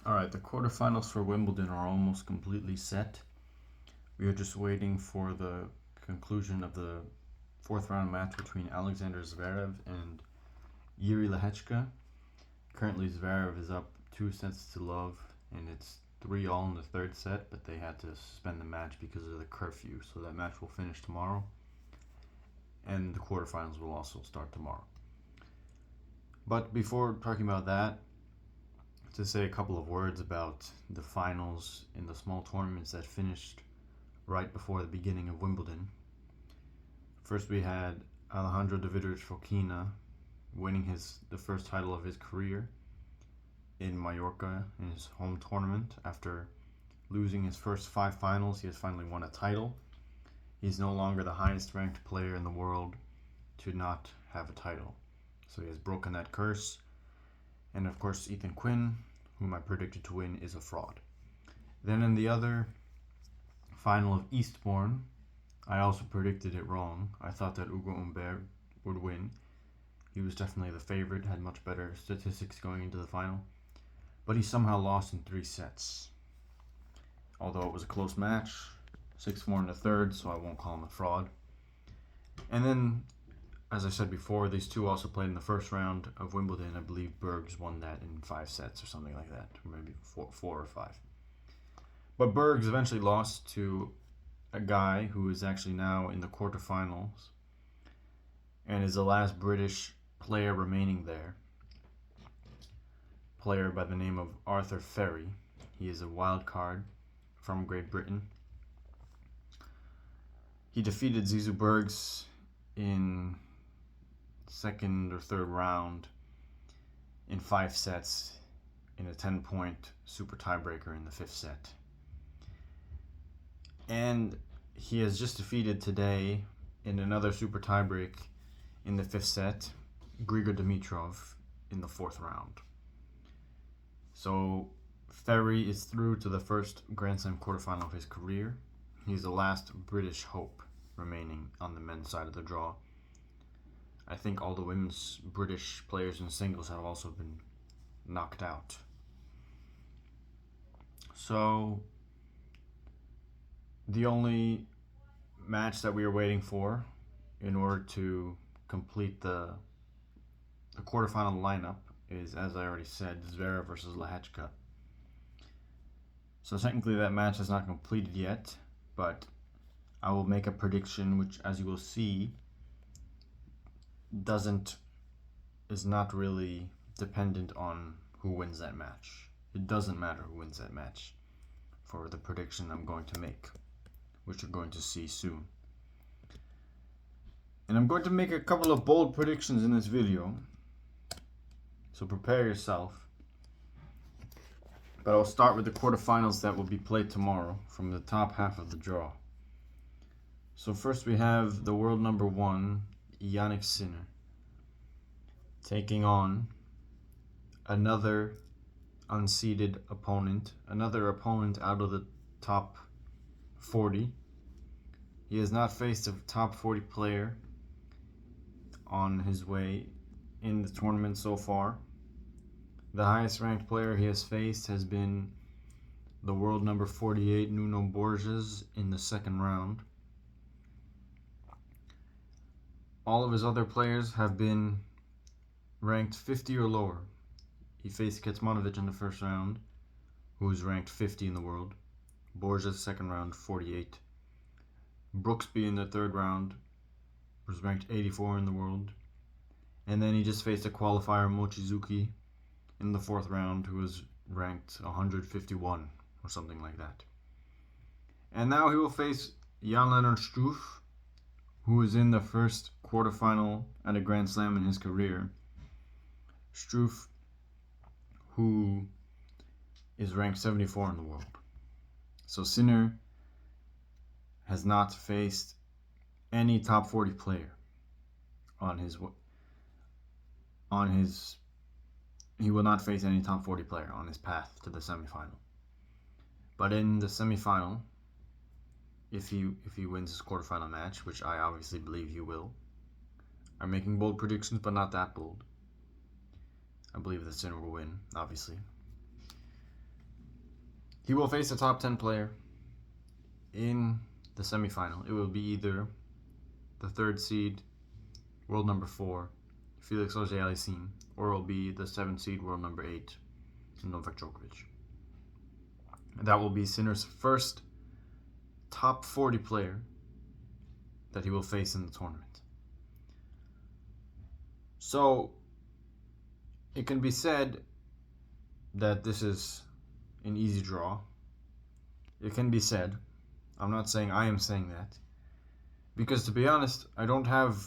Alright, the quarterfinals for Wimbledon are almost completely set. We are just waiting for the conclusion of the fourth round match between Alexander Zverev and Yuri Lehechka. Currently, Zverev is up 2 sets to love, and it's 3-all in the third set, but they had to suspend the match because of the curfew, so that match will finish tomorrow, and the quarterfinals will also start tomorrow. But before talking about that, to say a couple of words about the finals in the small tournaments that finished right before the beginning of Wimbledon. First, we had Alejandro Davidovich Fokina winning the first title of his career in Mallorca in his home tournament. After losing his first 5 finals, he has finally won a title. He's no longer the highest ranked player in the world to not have a title, so he has broken that curse. And of course, Ethan Quinn, whom I predicted to win, is a fraud. Then in the other final of Eastbourne, I also predicted it wrong. I thought that Ugo Humbert would win. He was definitely the favorite, had much better statistics going into the final. But he somehow lost in 3 sets. Although it was a close match, 6-4 in the third, so I won't call him a fraud. And then, as I said before, these two also played in the first round of Wimbledon. I believe Bergs won that in 5 sets or something like that, or maybe 4 or 5. But Bergs eventually lost to a guy who is actually now in the quarterfinals and is the last British player remaining there. Player by the name of Arthur Ferry. He is a wild card from Great Britain. He defeated Zizou Bergs in second or third round in 5 sets in a 10-point super tiebreaker in the 5th set. And he has just defeated today in another super tiebreak in the 5th set Grigor Dimitrov in the 4th round. So Ferry is through to the first Grand Slam quarterfinal of his career. He's the last British hope remaining on the men's side of the draw. I think all the women's British players in singles have also been knocked out. So the only match that we are waiting for in order to complete the quarterfinal lineup is, as I already said, Zverev versus Lehechka. So technically that match is not completed yet, but I will make a prediction which, as you will see, is not really dependent on who wins that match. It doesn't matter who wins that match for the prediction I'm going to make, which you're going to see soon. And I'm going to make a couple of bold predictions in this video, so prepare yourself. But I'll start with the quarterfinals that will be played tomorrow from the top half of the draw. So first we have the world number 1, Jannik Sinner, taking on another unseeded opponent, another opponent out of the top 40. He has not faced a top 40 player on his way in the tournament so far. The highest ranked player he has faced has been the world number 48, Nuno Borges, in the 2nd round. All of his other players have been ranked 50 or lower. He faced Kecmanovic in the 1st round, who is ranked 50 in the world. Borges, 2nd round, 48. Brooksby in the 3rd round was ranked 84 in the world. And then he just faced a qualifier, Mochizuki, in the 4th round, who was ranked 151 or something like that. And now he will face Jan-Lennard Struff, who is in the first quarterfinal at a Grand Slam in his career. Struff, who is ranked 74 in the world. So Sinner has not faced any top 40 player he will not face any top 40 player on his path to the semifinal. But in the semifinal, if he wins his quarterfinal match, which I obviously believe he will, I'm making bold predictions, but not that bold. I believe that Sinner will win, obviously. He will face a top 10 player in the semifinal. It will be either the third seed, world number 4, Felix Auger-Aliassime, or it will be the 7th seed, world number 8, Novak Djokovic. That will be Sinner's first top 40 player that he will face in the tournament. So, it can be said that this is an easy draw. It can be said. I'm not saying I am saying that. Because to be honest, I don't have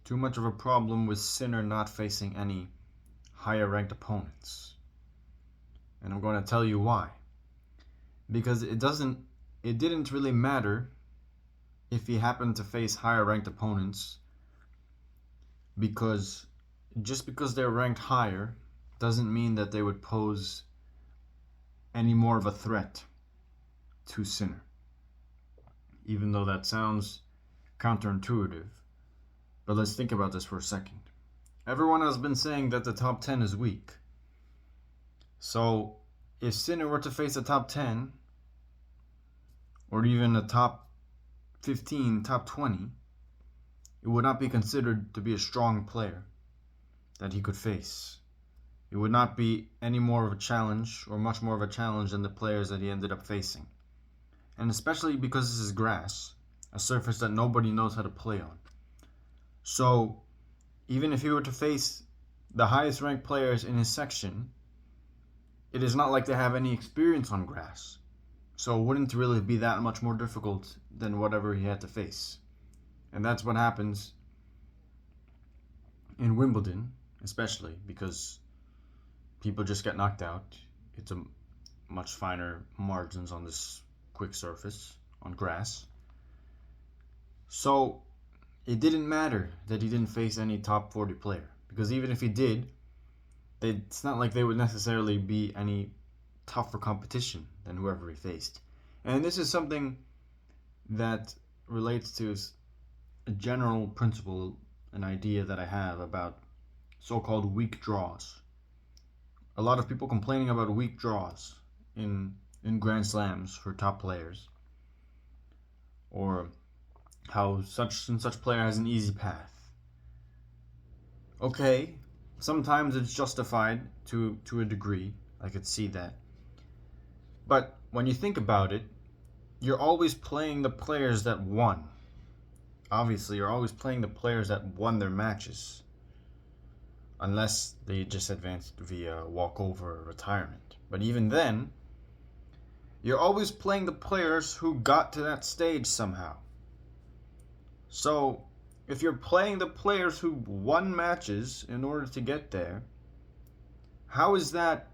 too much of a problem with Sinner not facing any higher ranked opponents. And I'm going to tell you why. Because it didn't really matter if he happened to face higher ranked opponents, because just because they're ranked higher doesn't mean that they would pose any more of a threat to Sinner. Even though that sounds counterintuitive. But let's think about this for a second. Everyone has been saying that the top 10 is weak. So, if Sinner were to face a top 10, or even a top 15, top 20, it would not be considered to be a strong player that he could face. It would not be any more of a challenge, or much more of a challenge than the players that he ended up facing. And especially because this is grass, a surface that nobody knows how to play on. So, even if he were to face the highest ranked players in his section, it is not like they have any experience on grass. So it wouldn't really be that much more difficult than whatever he had to face. And that's what happens in Wimbledon, especially because people just get knocked out. It's a much finer margins on this quick surface, on grass. So it didn't matter that he didn't face any top 40 player. Because even if he did, it's not like they would necessarily be any tougher competition than whoever he faced. And this is something that relates to a general principle, an idea that I have about so-called weak draws. A lot of people complaining about weak draws in Grand Slams for top players, or how such and such player has an easy path. Okay, sometimes it's justified to a degree. I could see that. But when you think about it, you're always playing the players that won. Obviously, you're always playing the players that won their matches. Unless they just advanced via walkover or retirement. But even then, you're always playing the players who got to that stage somehow. So, if you're playing the players who won matches in order to get there, how is that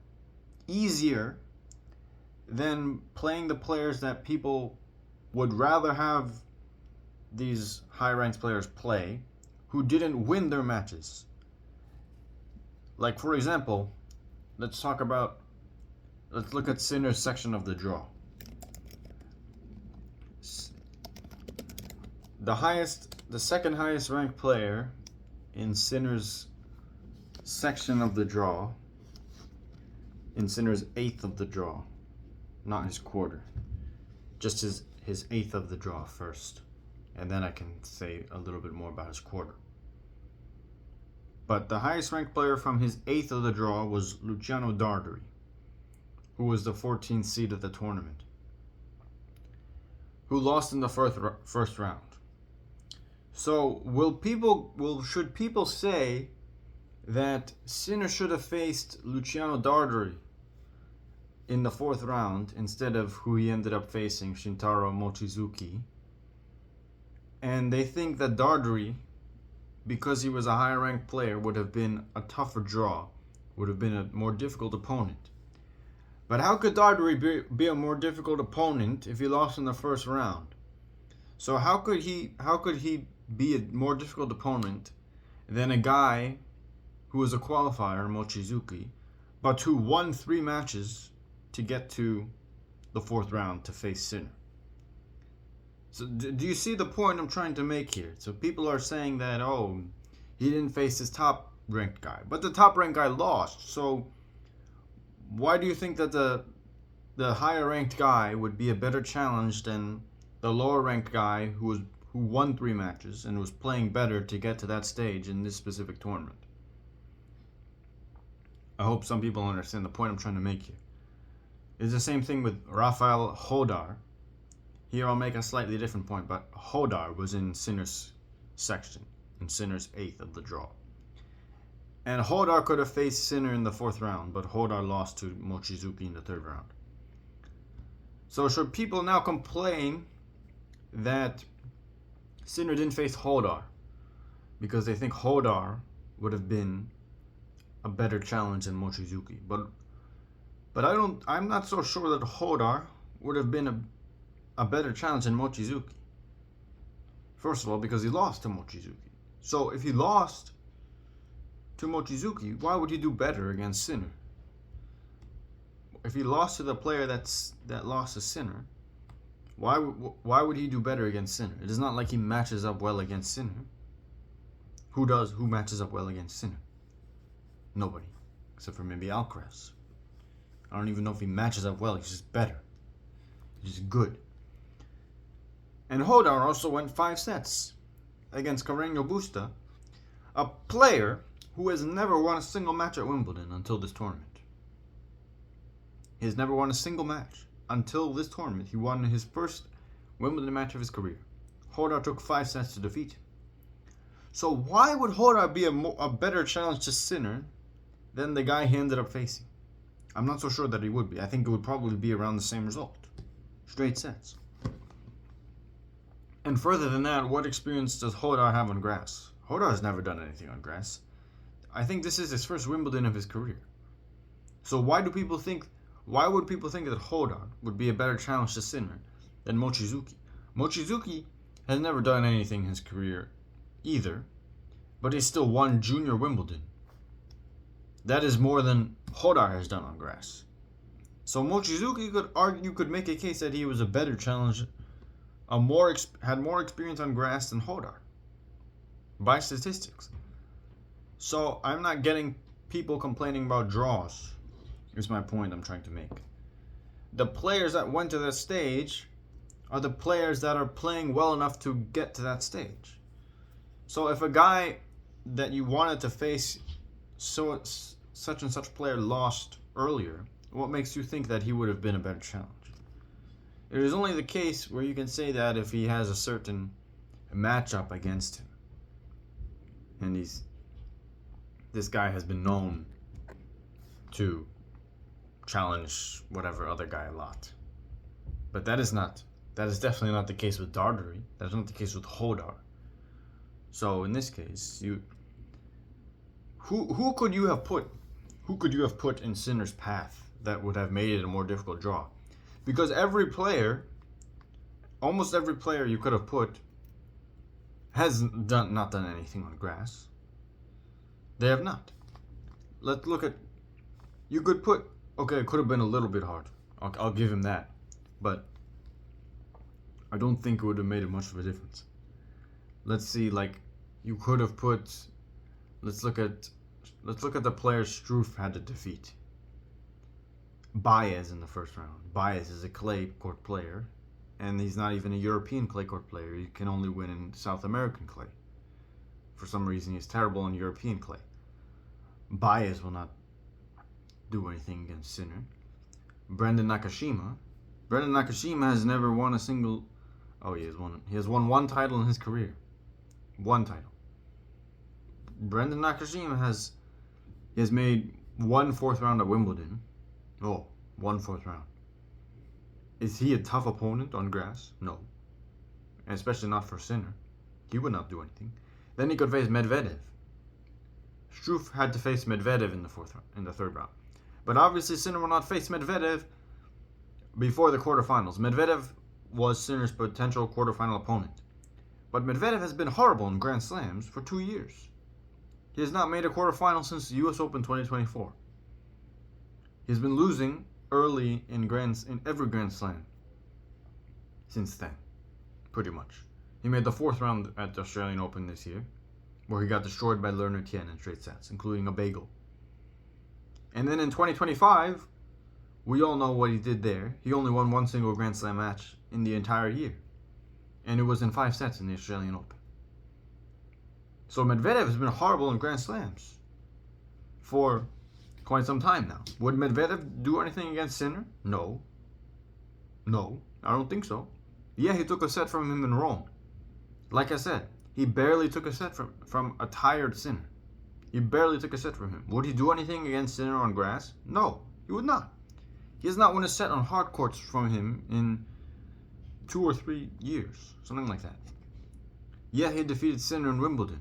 easier than playing the players that people would rather have these high-ranked players play who didn't win their matches? Like, for example, let's look at Sinner's section of the draw. The second highest ranked player in Sinner's section of the draw, in Sinner's eighth of the draw, not his quarter, just his eighth of the draw first, and then I can say a little bit more about his quarter. But the highest ranked player from his eighth of the draw was Luciano Darderi, who was the 14th seed of the tournament, who lost in the first round. So should people say that Sinner should have faced Luciano Darderi in the fourth round instead of who he ended up facing, Shintaro Mochizuki? And they think that Darderi, because he was a higher ranked player, would have been a tougher draw, would have been a more difficult opponent. But how could Darderi be a more difficult opponent if he lost in the first round? So how could he be a more difficult opponent than a guy who was a qualifier, Mochizuki, but who won 3 matches to get to the fourth round to face Sinner? So do you see the point I'm trying to make here? So people are saying that, oh, he didn't face his top-ranked guy. But the top-ranked guy lost. So why do you think that the the higher ranked guy would be a better challenge than the lower ranked guy who won 3 matches and was playing better to get to that stage in this specific tournament. I hope some people understand the point I'm trying to make here. It's the same thing with Rafael Hodar. Here I'll make a slightly different point, but Hodar was in Sinner's section, in Sinner's 8th of the draw. And Hodar could have faced Sinner in the 4th round, but Hodar lost to Mochizuki in the 3rd round. So should people now complain that Sinner didn't face Hodar because they think Hodar would have been a better challenge than Mochizuki? But I'm not so sure that Hodar would have been a better challenge than Mochizuki. First of all, because he lost to Mochizuki. So if he lost to Mochizuki, why would he do better against Sinner? If he lost to the player that lost to Sinner, why would he do better against Sinner? It is not like he matches up well against Sinner. Who matches up well against Sinner? Nobody, except for maybe Alcaraz. I don't even know if he matches up well. He's just better. He's just good. And Hodar also went 5 sets against Carreño Busta, a player who has never won a single match at Wimbledon until this tournament. He has never won a single match until this tournament. He won his first Wimbledon match of his career. Hodar took 5 sets to defeat him. So why would Hodar be a better challenge to Sinner than the guy he ended up facing? I'm not so sure that he would be. I think it would probably be around the same result. Straight sets. And further than that, what experience does Hodar have on grass? Hodar has never done anything on grass. I think this is his first Wimbledon of his career. So why would people think that Hodar would be a better challenge to Sinner than Mochizuki? Mochizuki has never done anything in his career either, but he still won Junior Wimbledon. That is more than Hodar has done on grass. So Mochizuki could make a case that he was a better challenge, had more experience on grass than Hodar, by statistics. So I'm not getting people complaining about draws, is my point I'm trying to make. The players that went to that stage are the players that are playing well enough to get to that stage. So if a guy that you wanted to face such and such player lost earlier, what makes you think that he would have been a better challenge? It is only the case where you can say that if he has a certain matchup against him. And this guy has been known to challenge whatever other guy a lot. But that is definitely not the case with Dardari. That is not the case with Hodar. So in this case, who could you have put in Sinner's path that would have made it a more difficult draw? Because almost every player you could have put has not done anything on grass. They have not. Let's look at. You could put. Okay, it could have been a little bit hard. I'll give him that, but I don't think it would have made much of a difference. Let's see. Like you could have put. Let's look at the players Struff had to defeat. Baez in the first round. Baez is a clay court player, and he's not even a European clay court player. He can only win in South American clay. For some reason, he's terrible in European clay. Baez will not do anything against Sinner. Brendan Nakashima has never won a single. Oh, he has won one title in his career. One title. Brendan Nakashima has made 1 4th round at Wimbledon. Oh, 1 4th round. Is he a tough opponent on grass? No. And especially not for Sinner. He would not do anything. Then he could face Medvedev. Struff had to face Medvedev in the 3rd round. But obviously Sinner will not face Medvedev before the quarterfinals. Medvedev was Sinner's potential quarterfinal opponent. But Medvedev has been horrible in Grand Slams for 2 years. He has not made a quarterfinal since the US Open 2024. He's been losing early in every Grand Slam since then, pretty much. He made the 4th round at the Australian Open this year, where he got destroyed by Lerner Tien in straight sets, including a bagel. And then in 2025, We all know what he did there. He only won one single Grand Slam match in the entire year. And it was in 5 sets in the Australian Open. So Medvedev has been horrible in Grand Slams for quite some time now. Would Medvedev do anything against Sinner? No. No, I don't think so. Yeah, he took a set from him in Rome. Like I said, he barely took a set from a tired Sinner. He barely took a set from him. Would he do anything against Sinner on grass? No, he would not. He has not won a set on hard courts from him in 2 or 3 years, something like that. Yeah, he defeated Sinner in Wimbledon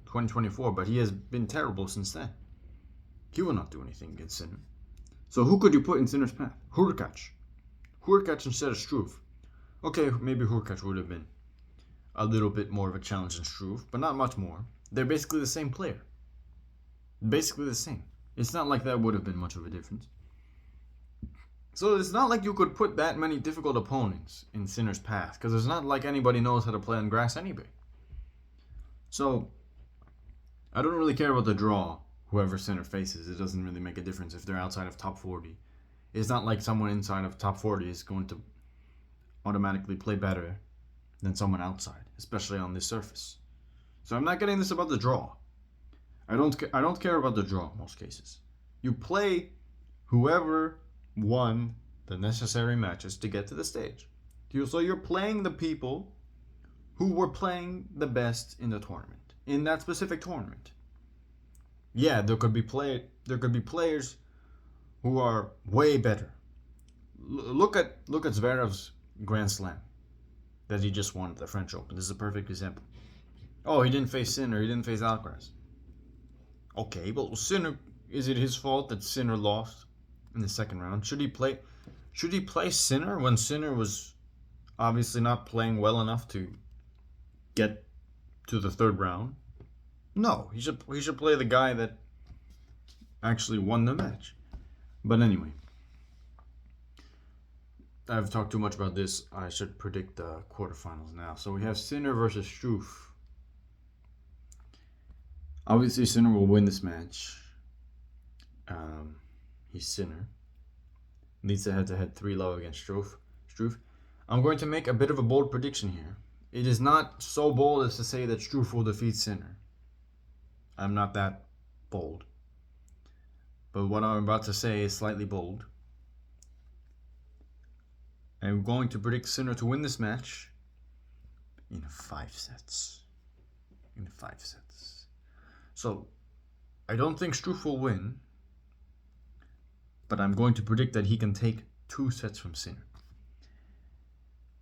2024, but he has been terrible since then. He will not do anything against Sinner. So who could you put in Sinner's path? Hurkacz. Hurkacz instead of Struff. Okay, maybe Hurkacz would have been a little bit more of a challenge than Struff, but not much more. They're basically the same player. Basically the same. It's not like that would have been much of a difference. So it's not like you could put that many difficult opponents in Sinner's path, because it's not like anybody knows how to play on grass anyway. So I don't really care about the draw whoever Sinner faces. It doesn't really make a difference if they're outside of top 40. It's not like someone inside of top 40 is going to automatically play better than someone outside, especially on this surface. So I'm not getting this about the draw. I don't care about the draw in most cases. You play whoever won the necessary matches to get to the stage. So you're playing the people who were playing the best in the tournament, in that specific tournament. Yeah, there could be players who are way better. Look at Zverev's Grand Slam that he just won at the French Open. This is a perfect example. Oh, he didn't face Sinner. He didn't face Alcaraz. Okay, but Sinner, is it his fault that Sinner lost in the second round? Should he play Sinner when Sinner was obviously not playing well enough to get to the third round? No, he should play the guy that actually won the match. But anyway, I've talked too much about this. I should predict the quarterfinals now. So we have Sinner versus Struff. Obviously, Sinner will win this match. He's Sinner. Leads a head-to-head 3-love against Struff. I'm going to make a bit of a bold prediction here. It is not so bold as to say that Struff will defeat Sinner. I'm not that bold. But what I'm about to say is slightly bold. I'm going to predict Sinner to win this match in 5 sets. So, I don't think Struff will win, but I'm going to predict that he can take 2 sets from Sinner.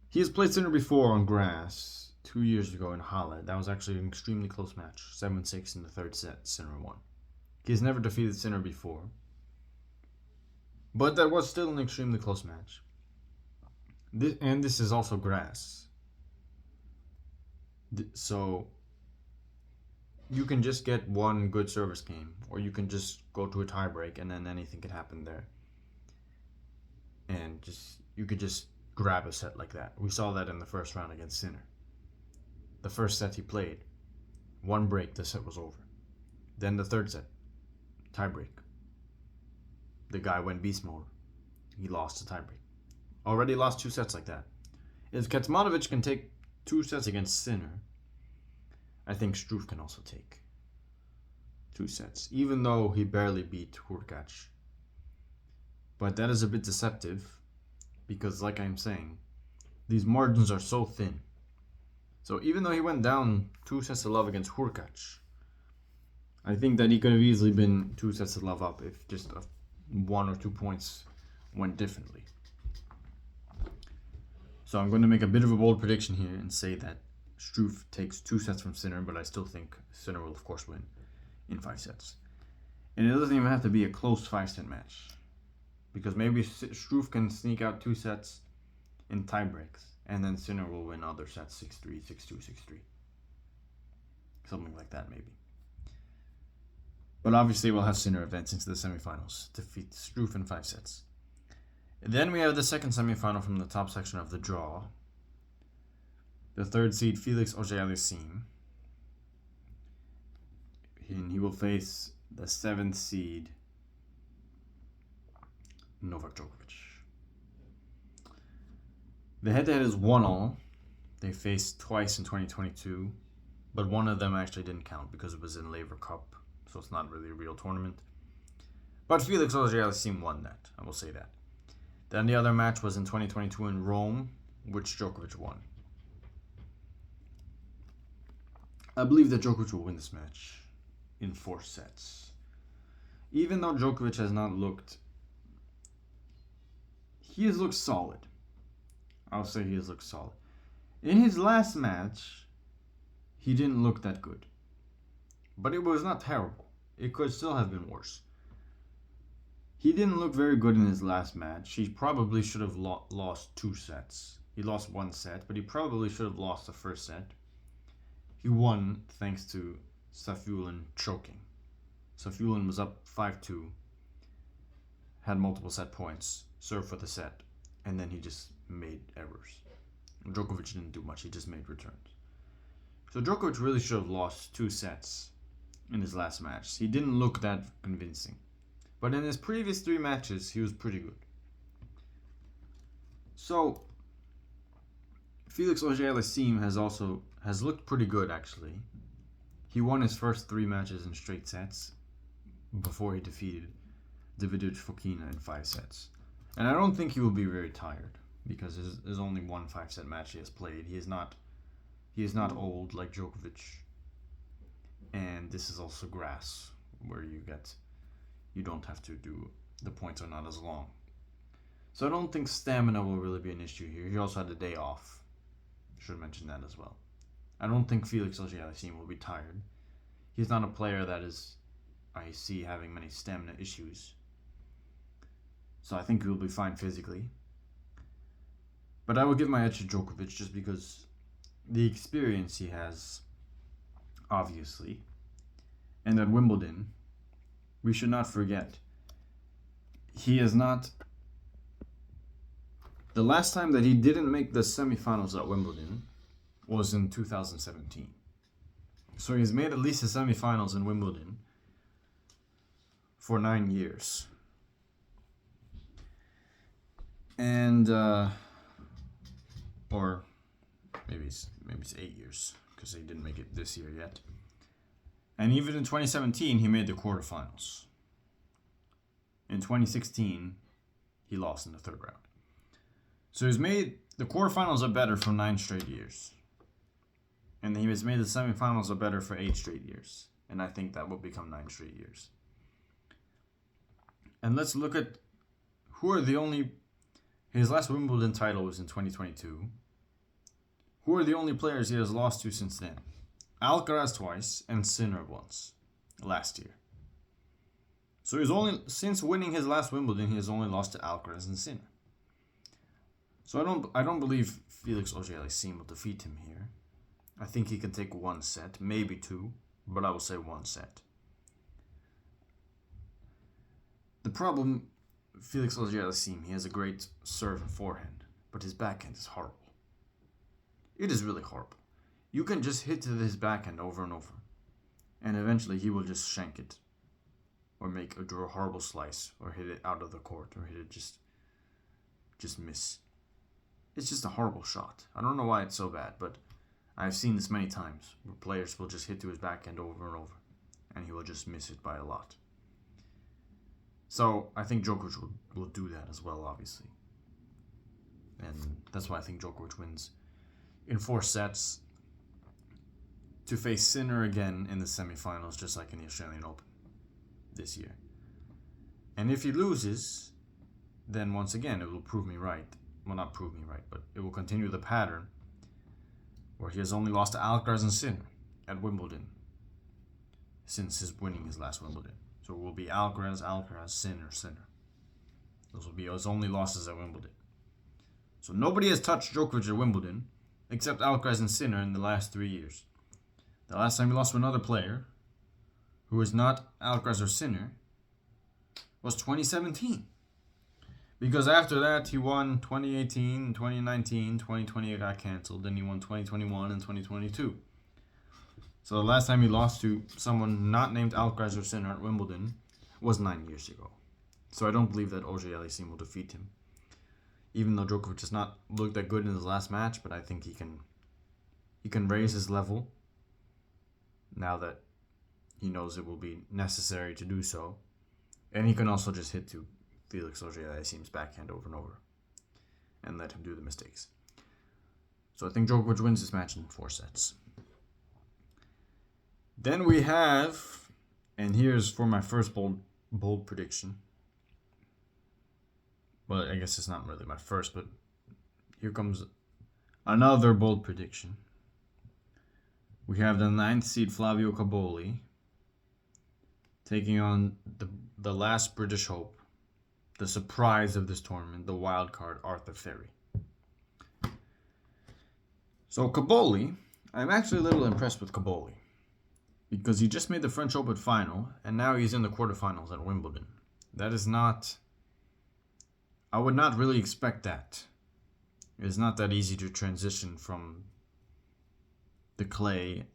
He has played Sinner before on grass 2 years ago in Halle. That was actually an extremely close match. 7-6 in the third set, Sinner won. He has never defeated Sinner before, but that was still an extremely close match. This is also grass. So you can just get one good service game, or you can just go to a tiebreak and then anything can happen there. And you could just grab a set like that. We saw that in the first round against Sinner. The first set he played, one break, the set was over. Then the third set, tiebreak. The guy went beast mode. He lost the tiebreak. Already lost 2 sets like that. If Kecmanovic can take 2 sets against Sinner, I think Struff can also take 2 sets, even though he barely beat Hurkacz. But that is a bit deceptive, because like I'm saying, these margins are so thin. So even though he went down 2 sets to love against Hurkacz, I think that he could have easily been 2 sets to love up if just 1 or 2 points went differently. So I'm going to make a bit of a bold prediction here and say that Struff takes 2 sets from Sinner, but I still think Sinner will of course win in 5 sets. And it doesn't even have to be a close 5-set match, because maybe Struff can sneak out 2 sets in tiebreaks, and then Sinner will win other sets 6-3, 6-2, 6-3. Something like that maybe. But obviously we'll have Sinner advance into the semifinals, defeat Struff in 5 sets. And then we have the second semifinal from the top section of the draw. The 3rd seed Felix Auger-Aliassime. And he will face the 7th seed Novak Djokovic. The head-to-head is 1-1. They faced twice in 2022, but one of them actually didn't count because it was in Laver Cup, so it's not really a real tournament. But Felix Auger-Aliassime won that, I will say that. Then the other match was in 2022 in Rome, which Djokovic won. I believe that Djokovic will win this match in 4 sets. Even though Djokovic has not looked... He has looked solid. I'll say he has looked solid. In his last match, he didn't look that good. But it was not terrible. It could still have been worse. He didn't look very good in his last match. He probably should have lost 2 sets. He lost 1 set, but he probably should have lost the first set. He won thanks to Safiullin choking. Safiullin was up 5-2, had multiple set points, served for the set, and then he just made errors. Djokovic didn't do much, he just made returns. So Djokovic really should have lost 2 sets in his last match. He didn't look that convincing. But in his previous 3 matches, he was pretty good. So Felix Auger-Aliassime has looked pretty good actually. He won his first 3 matches in straight sets before he defeated Davidovich Fokina in 5 sets. And I don't think he will be very tired because there's only 1 5-set match he has played. He is not old like Djokovic. And this is also grass where you don't have to do, the points are not as long. So I don't think stamina will really be an issue here. He also had a day off. Should mention that as well. I don't think Felix Auger-Aliassime will be tired. He's not a player that I see having many stamina issues. So I think he'll be fine physically. But I will give my edge to Djokovic just because the experience he has, obviously. And at Wimbledon, we should not forget, he is not... The last time that he didn't make the semifinals at Wimbledon was in 2017. So he's made at least the semifinals in Wimbledon for 9 years. And, or maybe it's 8 years, because he didn't make it this year yet. And even in 2017, he made the quarterfinals. In 2016, he lost in the 3rd round. So he's made the quarterfinals are better for 9 straight years. And he has made the semifinals are better for 8 straight years. And I think that will become 9 straight years. And let's look at who are the only... His last Wimbledon title was in 2022. Who are the only players he has lost to since then? Alcaraz twice and Sinner once last year. So he's only, since winning his last Wimbledon, he has only lost to Alcaraz and Sinner. So I don't believe Felix Auger-Aliassime will defeat him here. I think he can take 1 set, maybe 2, but I will say 1 set. The problem, Felix Auger-Aliassime, he has a great serve and forehand, but his backhand is horrible. It is really horrible. You can just hit to his backhand over and over, and eventually he will just shank it, or make a horrible slice, or hit it out of the court, or hit it just miss. It's just a horrible shot. I don't know why it's so bad, but I've seen this many times where players will just hit to his backhand over and over, and he will just miss it by a lot. So I think Djokovic will do that as well, obviously. And that's why I think Djokovic wins in 4 sets to face Sinner again in the semifinals, just like in the Australian Open this year. And if he loses, then once again it will prove me right. Well, not prove me right, but it will continue the pattern where he has only lost to Alcaraz and Sinner at Wimbledon since his winning his last Wimbledon. So it will be Alcaraz, Sinner, Sinner. Those will be his only losses at Wimbledon. So nobody has touched Djokovic at Wimbledon except Alcaraz and Sinner in the last 3 years. The last time he lost to another player who was not Alcaraz or Sinner was 2017. Because after that, he won 2018, 2019, 2020 got cancelled, then he won 2021 and 2022. So the last time he lost to someone not named Alcaraz or Sinner at Wimbledon was 9 years ago. So I don't believe that Auger-Aliassime will defeat him. Even though Djokovic has not looked that good in his last match, but I think he can raise his level now that he knows it will be necessary to do so. And he can also just hit to Felix Auger-Aliassime's backhand over and over and let him do the mistakes. So I think Djokovic wins this match in 4 sets. Then we have, and here's for my first bold prediction. Well, I guess it's not really my first, but here comes another bold prediction. We have the 9th seed Flavio Cobolli taking on the last British hope, the surprise of this tournament, the wild card, Arthur Ferry. So Cobolli, I'm actually a little impressed with Cobolli because he just made the French Open final and now he's in the quarterfinals at Wimbledon. That is not, I would not really expect that. It's not that easy to transition from the clay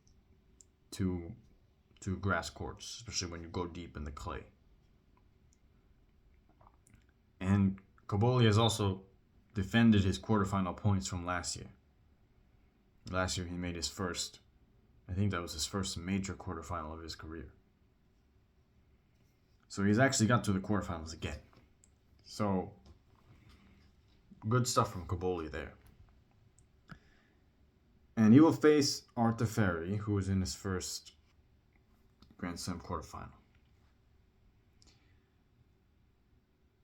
to grass courts, especially when you go deep in the clay. And Cobolli has also defended his quarterfinal points from last year. Last year he made his first, I think that was his first major quarterfinal of his career. So he's actually got to the quarterfinals again. So good stuff from Cobolli there. And he will face Arthur Ferry, who is in his first Grand Slam quarterfinal.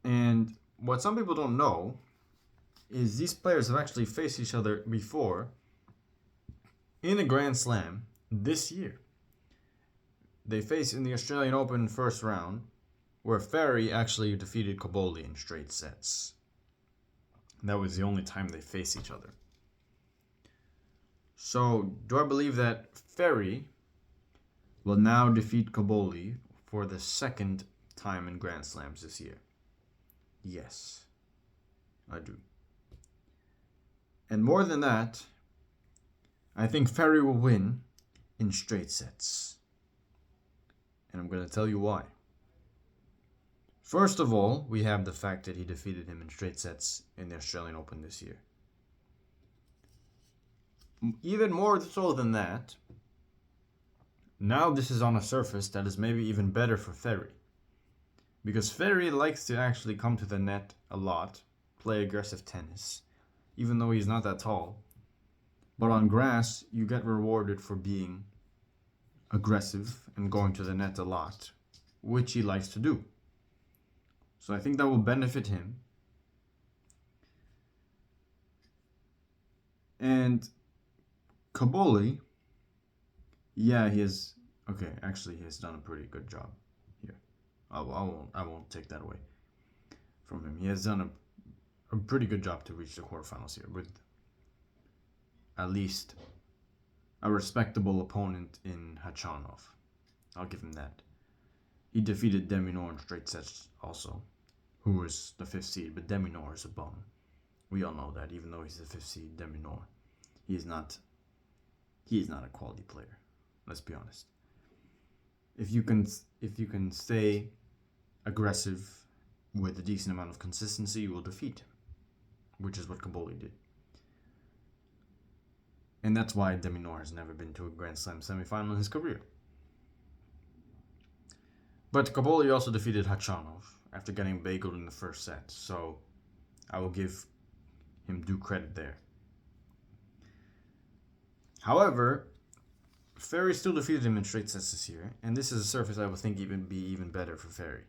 And what some people don't know is these players have actually faced each other before in a Grand Slam this year. They faced in the Australian Open first round, where Ferry actually defeated Cobolli in straight sets. That was the only time they faced each other. So, do I believe that Ferry will now defeat Cobolli for the second time in Grand Slams this year? Yes, I do. And more than that, I think Ferry will win in straight sets. And I'm going to tell you why. First of all, we have the fact that he defeated him in straight sets in the Australian Open this year. Even more so than that, now this is on a surface that is maybe even better for Ferry. Because Ferry likes to actually come to the net a lot, play aggressive tennis, even though he's not that tall. But on grass, you get rewarded for being aggressive and going to the net a lot, which he likes to do. So I think that will benefit him. And Cobolli, yeah, he has done a pretty good job here. I won't take that away from him. He has done a pretty good job to reach the quarterfinals here with at least a respectable opponent in Khachanov. I'll give him that. He defeated Deminor in straight sets also, who is the 5th seed, but Deminor is a bum. We all know that, even though he's the 5th seed, Deminor, he is not a quality player. Let's be honest. If you can stay aggressive with a decent amount of consistency, you will defeat him, which is what Cobolli did. And that's why Deminor has never been to a Grand Slam semifinal in his career. But Cobolli also defeated Khachanov after getting bageled in the first set, so I will give him due credit there. However, Ferry still defeated him in straight sets this year, and this is a surface I would think be even better for Ferry.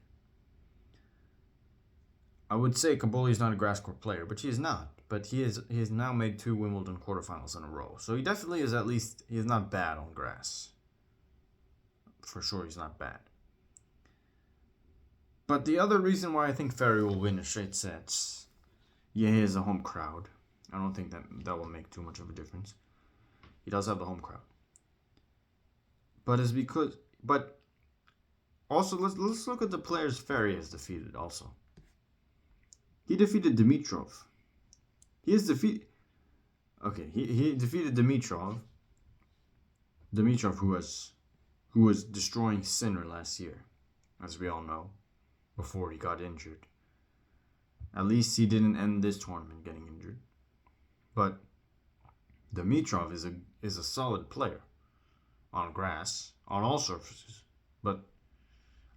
I would say Cobolli is not a grass court player, but he is not. But he has now made 2 Wimbledon quarterfinals in a row, so he definitely is he is not bad on grass. For sure, he's not bad. But the other reason why I think Ferry will win in straight sets, yeah, he has a home crowd. I don't think that will make too much of a difference. He does have the home crowd. But also let's look at the players Ferry has defeated also. He defeated Dimitrov. He defeated Dimitrov. Dimitrov who was destroying Sinner last year, as we all know. before he got injured. At least he didn't end this tournament getting injured. But Dimitrov is a solid player on grass, on all surfaces. But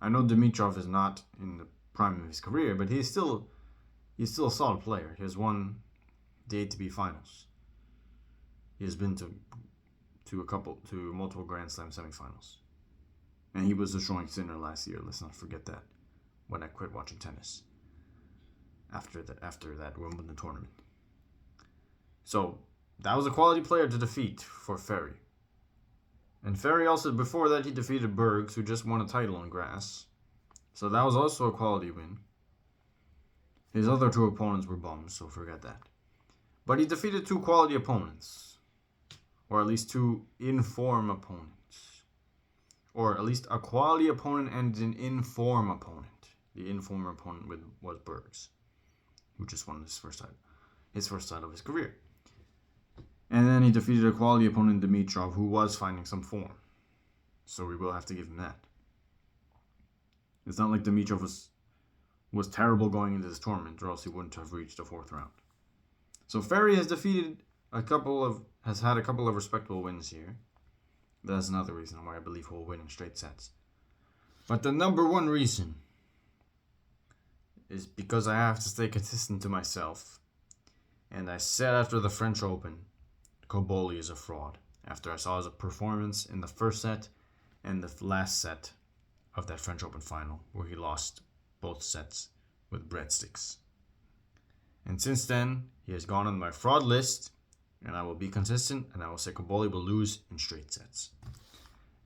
I know Dimitrov is not in the prime of his career, but he's still a solid player. He has won the ATP finals. He has been to multiple Grand Slam semifinals. And he was a showing sinner last year, let's not forget that, when I quit watching tennis after that Wimbledon tournament. So that was a quality player to defeat for Ferry. And Ferry also, before that, he defeated Bergs, who just won a title on grass. So that was also a quality win. His other two opponents were bums, so forget that. But he defeated two quality opponents. Or at least two in-form opponents. Or at least a quality opponent and an in-form opponent. The in-form opponent was Bergs, who just won his first title of his career. And then he defeated a quality opponent, Dimitrov, who was finding some form. So we will have to give him that. It's not like Dimitrov was terrible going into this tournament, or else he wouldn't have reached the fourth round. So Ferry has had a couple of respectable wins here. That's another reason why I believe he'll win in straight sets. But the number one reason is because I have to stay consistent to myself. And I said after the French Open, Cobolli is a fraud. After I saw his performance in the first set and the last set of that French Open final, where he lost both sets with breadsticks. And since then, he has gone on my fraud list, and I will be consistent, and I will say Cobolli will lose in straight sets.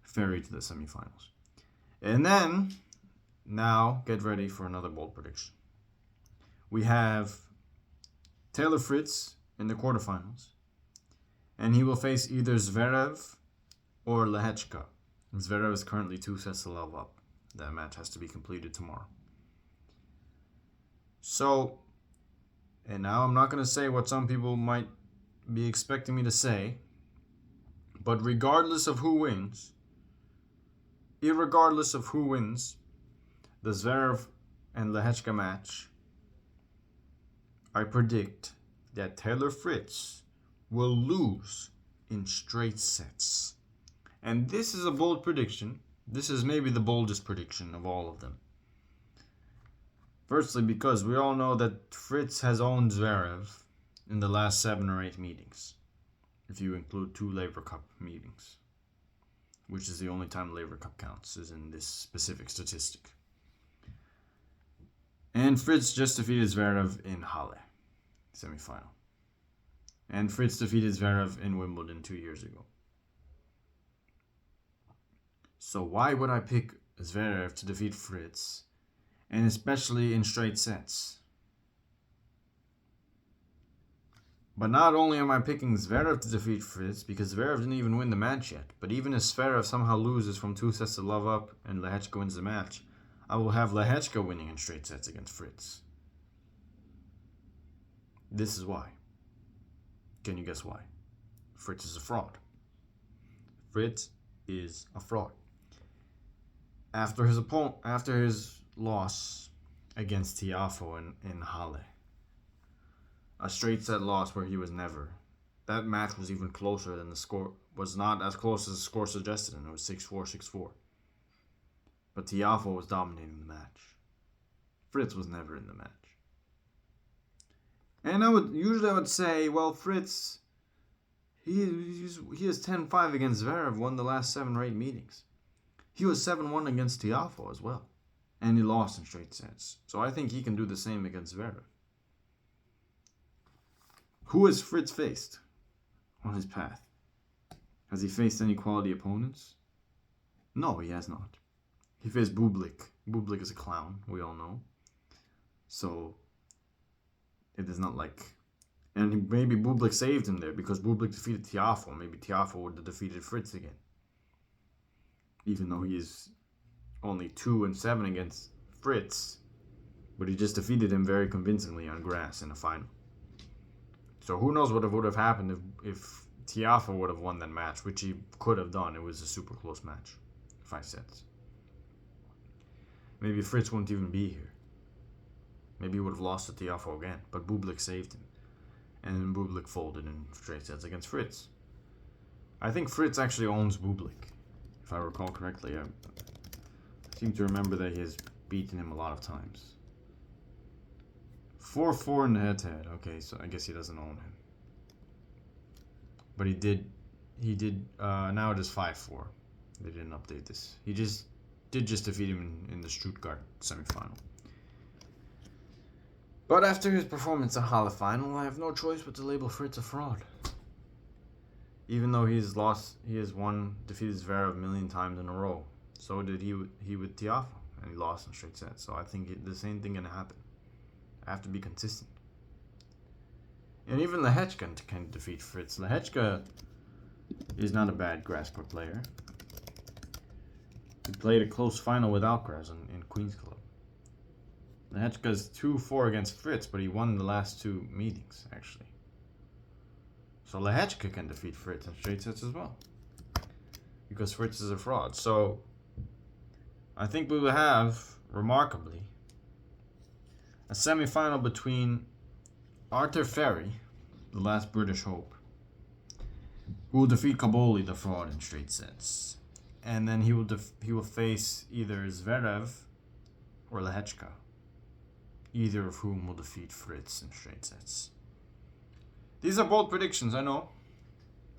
Ferry to the semifinals. And then, now, get ready for another bold prediction. We have Taylor Fritz in the quarterfinals, and he will face either Zverev or Lehechka. Zverev is currently 2 sets to love up. That match has to be completed tomorrow. So, and now I'm not going to say what some people might be expecting me to say, but regardless of who wins, irregardless of who wins the Zverev and Lehechka match, I predict that Taylor Fritz will lose in straight sets. And this is a bold prediction. This is maybe the boldest prediction of all of them. Firstly, because we all know that Fritz has owned Zverev in the last 7 or 8 meetings, if you include 2 Laver Cup meetings, which is the only time Laver Cup counts, is in this specific statistic. And Fritz just defeated Zverev in Halle, semifinal. And Fritz defeated Zverev in Wimbledon 2 years ago. So why would I pick Zverev to defeat Fritz, and especially in straight sets? But not only am I picking Zverev to defeat Fritz, because Zverev didn't even win the match yet, but even if Zverev somehow loses from 2 sets to love up and Lehechka wins the match, I will have Lehechka winning in straight sets against Fritz. This is why. Can you guess why? Fritz is a fraud. Fritz is a fraud. After his loss against Tiafoe in Halle, a straight set loss where he was never. That match was even closer than the score, was not as close as the score suggested, and it was 6-4, 6-4. But Tiafoe was dominating the match. Fritz was never in the match. And I would say, well, Fritz, he is 10-5 against Zverev, won the last 7 or 8 meetings. He was 7-1 against Tiafoe as well. And he lost in straight sets. So I think he can do the same against Zverev. Who has Fritz faced on his path? Has he faced any quality opponents? No, he has not. He faced Bublik. Bublik is a clown, we all know. So, it is not like... And maybe Bublik saved him there, because Bublik defeated Tiafoe. Maybe Tiafoe would have defeated Fritz again. Even though he is only 2-7 against Fritz. But he just defeated him very convincingly on grass in a final. So who knows what would have happened if Tiafoe would have won that match, which he could have done. It was a super close match. 5 sets. maybe Fritz wouldn't even be here. Maybe he would have lost to Tiafoe again, but Bublik saved him. And then Bublik folded in straight sets against Fritz. I think Fritz actually owns Bublik, if I recall correctly. I seem to remember that he has beaten him a lot of times. 4-4 in the head-to-head. Okay, so I guess he doesn't own him. But he did, now it is 5-4. They didn't update this. He did defeat him in the Stuttgart semifinal. But after his performance in Halle final, I have no choice but to label Fritz a fraud. Even though he has defeated Zverev a million times in a row. So did he with Tiafoe, and he lost in straight sets. So I think the same thing can happen. I have to be consistent. And even Lehechka can defeat Fritz. Lehechka is not a bad grass court player. He played a close final with Alcaraz in Queen's Club. Lehechka's 2-4 against Fritz, but he won the last two meetings, actually. So Lehechka can defeat Fritz in straight sets as well. Because Fritz is a fraud. So I think we will have, remarkably, a semi-final between Arthur Ferry, the last British hope, who will defeat Kaboli, the fraud, in straight sets. And then he will face either Zverev or Lehechka, either of whom will defeat Fritz in straight sets. These are bold predictions, I know,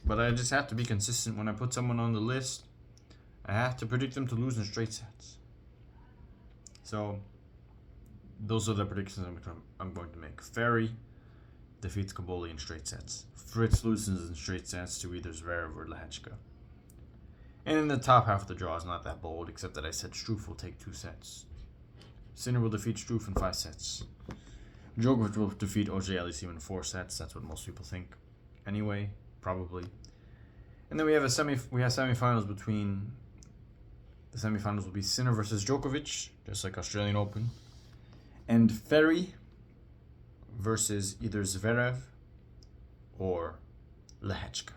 but I just have to be consistent. When I put someone on the list, I have to predict them to lose in straight sets. So those are the predictions I'm going to make. Ferry defeats Kaboli in straight sets. Fritz loses in straight sets to either Zverev or Lehechka. And in the top half of the draw is not that bold, except that I said Struff will take 2 sets. Sinner will defeat Struff in 5 sets. Djokovic will defeat Auger Aliassime in 4 sets. That's what most people think. Anyway, probably. And then we have semifinals between. The semifinals will be Sinner versus Djokovic, just like Australian Open, and Ferry versus either Zverev or Lehechka.